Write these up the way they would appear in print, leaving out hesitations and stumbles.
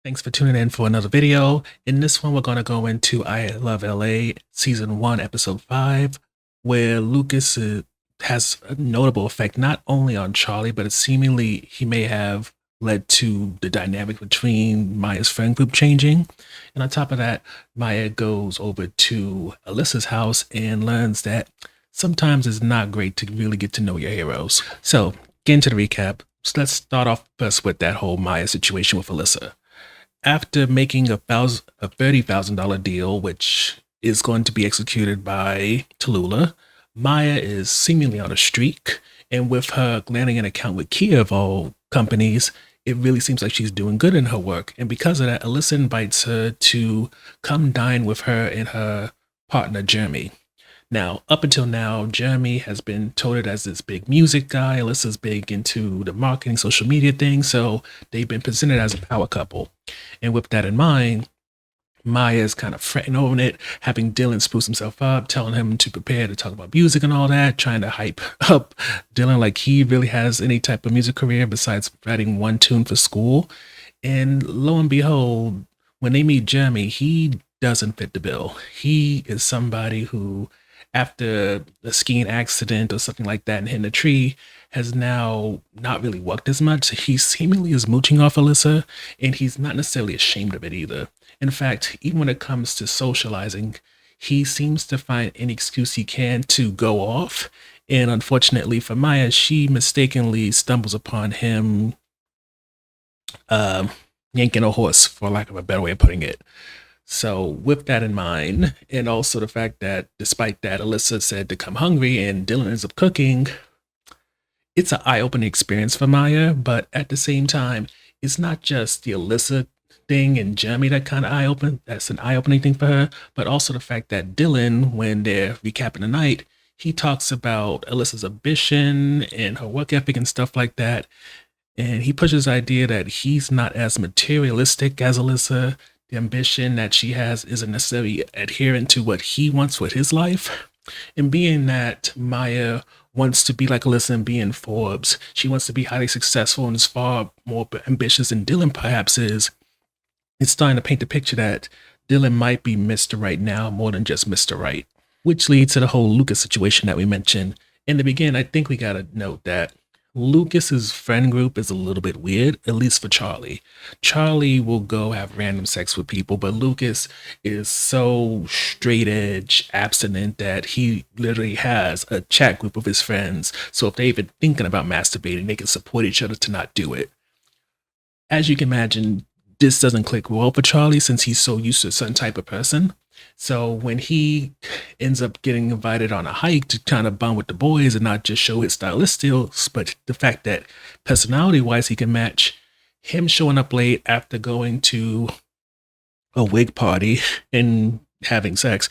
Thanks for tuning in for another video. In this one, we're going to go into I Love LA Season 1, Episode 5, where Lucas has a notable effect not only on Charlie, but it seemingly he may have led to the dynamic between Maya's friend group changing. And on top of that, Maya goes over to Alyssa's house and learns that sometimes it's not great to really get to know your heroes. So, get into the recap. So let's start off first with that whole Maya situation with Alyssa. After making a $30,000 deal, which is going to be executed by Tallulah, Maya is seemingly on a streak. And with her landing an account with Kia of all companies, it really seems like she's doing good in her work. And because of that, Alyssa invites her to come dine with her and her partner, Jeremy. Now, up until now, Jeremy has been touted as this big music guy. Alyssa's big into the marketing, social media thing. So they've been presented as a power couple. And with that in mind, Maya's kind of fretting over it, having Dylan spruce himself up, telling him to prepare to talk about music and all that, trying to hype up Dylan like he really has any type of music career besides writing one tune for school. And lo and behold, when they meet Jeremy, he doesn't fit the bill. He is somebody who, after a skiing accident or something like that and hitting a tree, has now not really worked as much. He seemingly is mooching off Alyssa, and he's not necessarily ashamed of it either. In fact, even when it comes to socializing, he seems to find any excuse he can to go off. And unfortunately for Maya, she mistakenly stumbles upon him yanking a horse, for lack of a better way of putting it. So with that in mind, and also the fact that despite that, Alyssa said to come hungry and Dylan ends up cooking, it's an eye-opening experience for Maya, but at the same time, it's not just the Alyssa thing and Jeremy that kind of that's an eye-opening thing for her, but also the fact that Dylan, when they're recapping the night, he talks about Alyssa's ambition and her work ethic and stuff like that. And he pushes the idea that he's not as materialistic as Alyssa. The ambition that she has isn't necessarily adherent to what he wants with his life. And being that Maya wants to be like Alyssa and be in Forbes, she wants to be highly successful and is far more ambitious than Dylan perhaps is. It's starting to paint the picture that Dylan might be Mr. Right now more than just Mr. Right, which leads to the whole Lucas situation that we mentioned. In the beginning, I think we got to note that Lucas's friend group is a little bit weird, at least for Charlie. Charlie will go have random sex with people, but Lucas is so straight edge, abstinent that he literally has a chat group of his friends. So if they're even thinking about masturbating, they can support each other to not do it. As you can imagine, this doesn't click well for Charlie since he's so used to a certain type of person. So when he ends up getting invited on a hike to kind of bond with the boys and not just show his stylist skills, but the fact that personality-wise he can match, him showing up late after going to a wig party and having sex,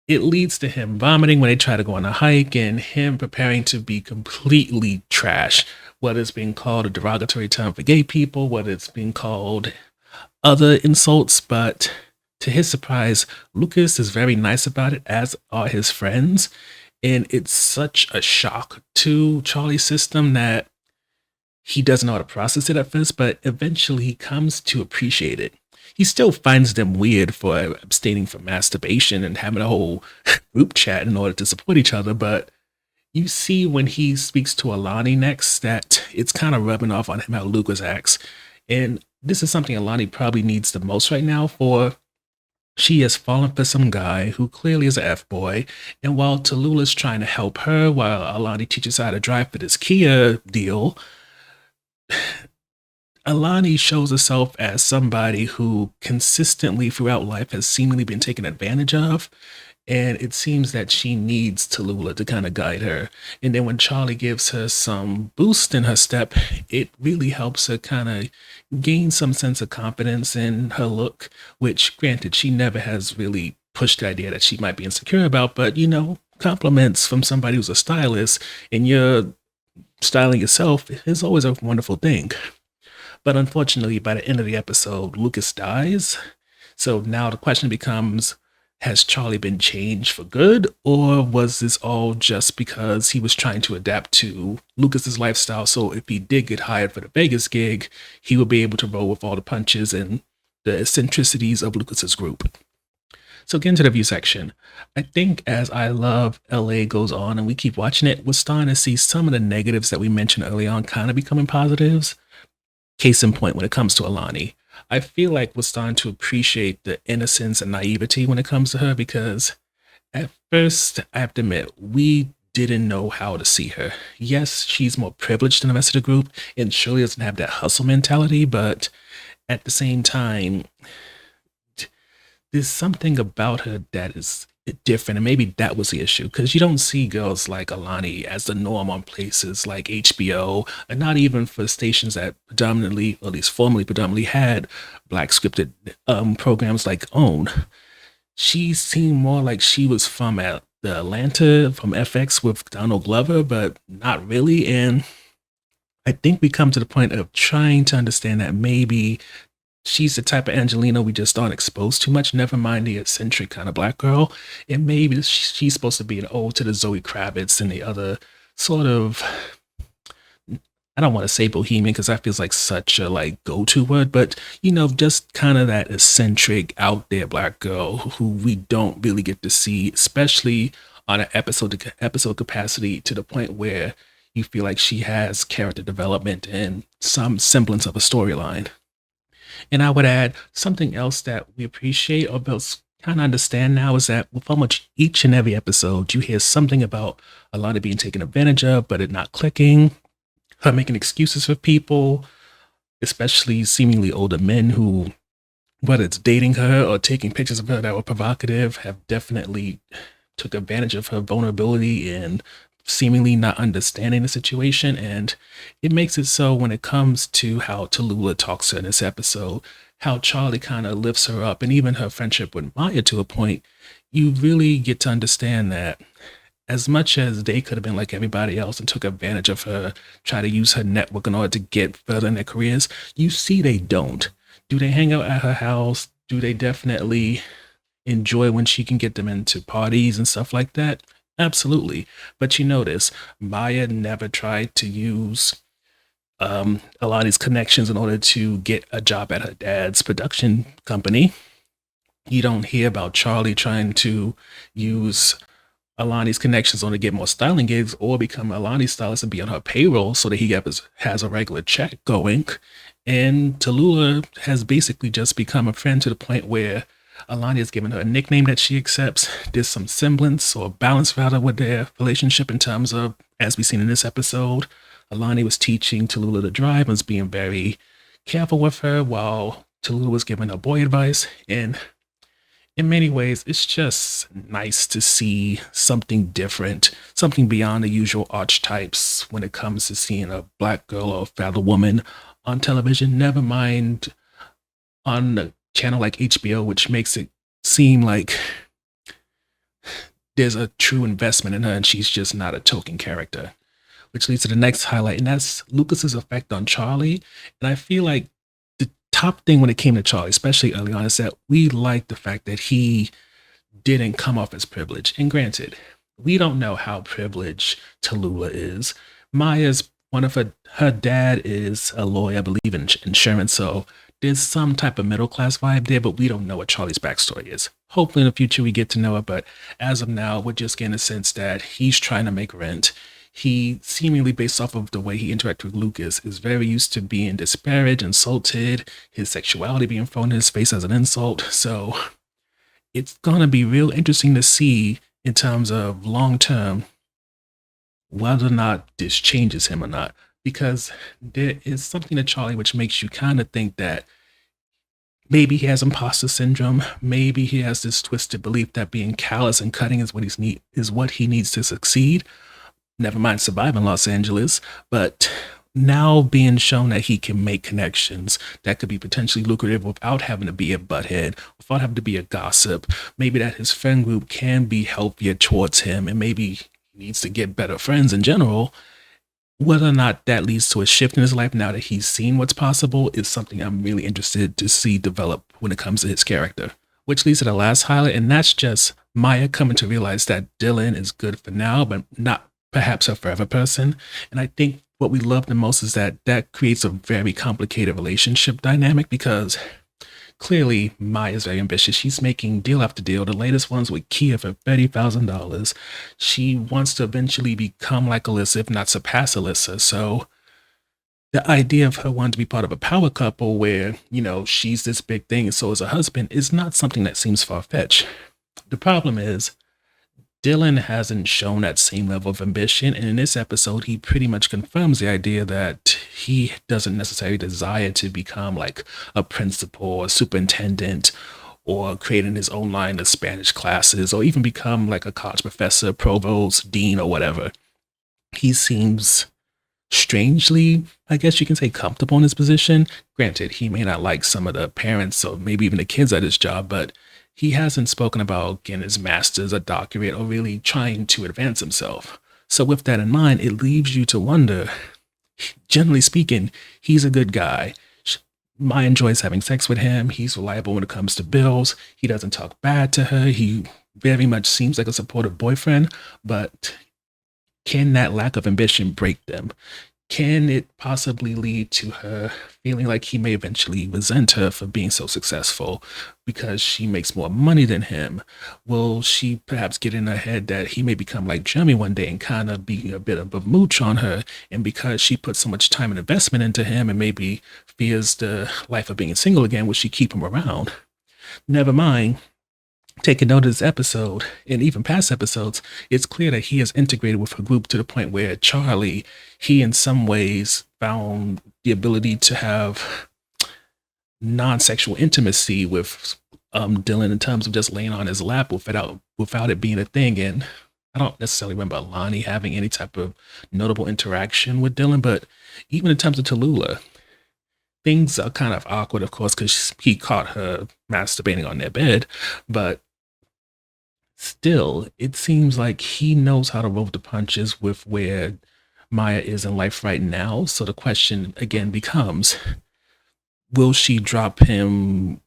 it leads to him vomiting when they try to go on a hike and him preparing to be completely trash, whether it's being called a derogatory term for gay people, whether it's being called other insults. But to his surprise, Lucas is very nice about it, as are his friends. And it's such a shock to Charlie's system that he doesn't know how to process it at first, but eventually he comes to appreciate it. He still finds them weird for abstaining from masturbation and having a whole group chat in order to support each other, but you see when he speaks to Alani next that it's kind of rubbing off on him how Lucas acts. And this is something Alani probably needs the most right now, for she has fallen for some guy who clearly is a F-boy. And while Tallulah's trying to help her, while Alani teaches her how to drive for this Kia deal, Alani shows herself as somebody who consistently throughout life has seemingly been taken advantage of. And it seems that she needs Tallulah to kind of guide her. And then when Charlie gives her some boost in her step, it really helps her kind of gain some sense of confidence in her look, which granted, she never has really pushed the idea that she might be insecure about, but compliments from somebody who's a stylist and you're styling yourself is always a wonderful thing. But unfortunately, by the end of the episode, Lucas dies. So now the question becomes, has Charlie been changed for good, or was this all just because he was trying to adapt to Lucas's lifestyle? So if he did get hired for the Vegas gig, he would be able to roll with all the punches and the eccentricities of Lucas's group. So get into the view section. I think as I Love LA goes on and we keep watching it, we're starting to see some of the negatives that we mentioned early on kind of becoming positives. Case in point, when it comes to Alani, I feel like we're starting to appreciate the innocence and naivety when it comes to her, because at first, I have to admit, we didn't know how to see her. Yes, she's more privileged than the rest of the group and surely doesn't have that hustle mentality, but at the same time, there's something about her that is different, and maybe that was the issue, because you don't see girls like Alani as the norm on places like HBO, and not even for stations that predominantly, or at least formerly predominantly, had black scripted programs like OWN. She seemed more like she was from the Atlanta, from FX with Donald Glover, but not really. And I think we come to the point of trying to understand that maybe she's the type of Angelina we just aren't exposed to much, never mind the eccentric kind of black girl. And maybe she's supposed to be an ode to the Zoe Kravitz and the other sort of, I don't want to say bohemian because that feels like such a like go-to word, but just kind of that eccentric out there black girl who we don't really get to see, especially on an episode to episode capacity, to the point where you feel like she has character development and some semblance of a storyline. And I would add something else that we appreciate or kind of understand now is that with almost each and every episode, you hear something about Alana being taken advantage of, but it not clicking, her making excuses for people, especially seemingly older men who, whether it's dating her or taking pictures of her that were provocative, have definitely took advantage of her vulnerability and seemingly not understanding the situation. And it makes it so when it comes to how Tallulah talks to her in this episode, how Charlie kind of lifts her up, and even her friendship with Maya to a point, you really get to understand that as much as they could have been like everybody else and took advantage of her, try to use her network in order to get further in their careers, you see they don't. Do they hang out at her house? Do they definitely enjoy when she can get them into parties and stuff like that? Absolutely. But you notice Maya never tried to use Alani's connections in order to get a job at her dad's production company. You don't hear about Charlie trying to use Alani's connections on to get more styling gigs or become Alani's stylist and be on her payroll so that he has a regular check going. And Tallulah has basically just become a friend to the point where Alani has given her a nickname that she accepts. There's some semblance or balance rather with their relationship in terms of, as we've seen in this episode, Alani was teaching Tallulah to drive and was being very careful with her while Tallulah was giving her boy advice. And in many ways, it's just nice to see something different, something beyond the usual archetypes when it comes to seeing a black girl or a fellow woman on television, never mind on a channel like HBO, which makes it seem like there's a true investment in her and she's just not a token character. Which leads to the next highlight, and that's Lucas's effect on Charlie. And I feel like the top thing when it came to Charlie, especially early on, is that we like the fact that he didn't come off as privileged. And granted, we don't know how privileged Tallulah is. Maya's one of her dad is a lawyer, I believe in insurance, so there's some type of middle class vibe there, but we don't know what Charlie's backstory is. Hopefully in the future we get to know it, but as of now, we're just getting a sense that he's trying to make rent. He seemingly, based off of the way he interacts with Lucas, is very used to being disparaged, insulted, his sexuality being thrown in his face as an insult. So it's going to be real interesting to see in terms of long term whether or not this changes him or not. Because there is something to Charlie which makes you kind of think that maybe he has imposter syndrome. Maybe he has this twisted belief that being callous and cutting is what he needs to succeed. Never mind survive in Los Angeles, but now being shown that he can make connections that could be potentially lucrative without having to be a butthead, without having to be a gossip, maybe that his friend group can be healthier towards him, and maybe he needs to get better friends in general. Whether or not that leads to a shift in his life now that he's seen what's possible is something I'm really interested to see develop when it comes to his character. which leads to the last highlight, and that's just Maya coming to realize that Dylan is good for now, but not perhaps a forever person. And I think what we love the most is that that creates a very complicated relationship dynamic because clearly Maya's very ambitious. She's making deal after deal. The latest ones with Kia for $30,000. She wants to eventually become like Alyssa, if not surpass Alyssa. So the idea of her wanting to be part of a power couple where, she's this big thing and so is her husband is not something that seems far-fetched. The problem is Dylan hasn't shown that same level of ambition, and in this episode, he pretty much confirms the idea that he doesn't necessarily desire to become like a principal or superintendent or creating his own line of Spanish classes or even become like a college professor, provost, dean, or whatever. He seems strangely, I guess you can say, comfortable in his position. Granted, he may not like some of the parents or maybe even the kids at his job, but he hasn't spoken about getting his master's or doctorate or really trying to advance himself. So with that in mind, it leaves you to wonder, generally speaking, he's a good guy. Maya enjoys having sex with him. He's reliable when it comes to bills. He doesn't talk bad to her. He very much seems like a supportive boyfriend, but can that lack of ambition break them? Can it possibly lead to her feeling like he may eventually resent her for being so successful because she makes more money than him? Will she perhaps get in her head that he may become like Jeremy one day and kind of be a bit of a mooch on her? And because she put so much time and investment into him and maybe fears the life of being single again, will she keep him around? Never mind. Taking note of this episode and even past episodes, it's clear that he has integrated with her group to the point where Charlie, he in some ways found the ability to have non-sexual intimacy with Dylan in terms of just laying on his lap without it being a thing. And I don't necessarily remember Lonnie having any type of notable interaction with Dylan, but even in terms of Tallulah, things are kind of awkward, of course, because he caught her masturbating on their bed, but still, it seems like he knows how to roll the punches with where Maya is in life right now. So the question again becomes, will she drop him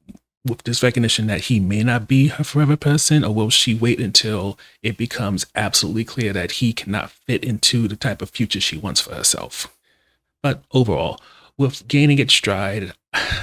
with this recognition that he may not be her forever person, or will she wait until it becomes absolutely clear that he cannot fit into the type of future she wants for herself? But overall, with gaining its stride,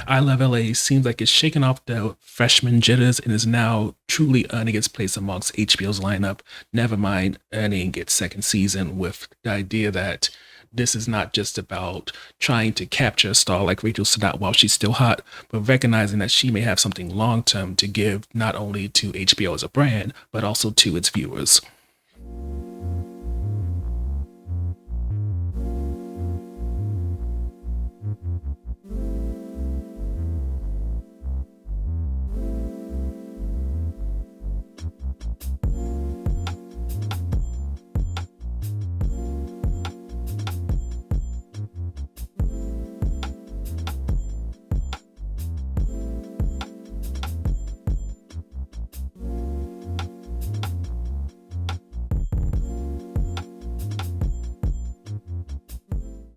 I Love LA seems like it's shaken off the freshman jitters and is now truly earning its place amongst HBO's lineup, never mind earning its second season, with the idea that this is not just about trying to capture a star like Rachel Sennott while she's still hot, but recognizing that she may have something long-term to give not only to HBO as a brand, but also to its viewers.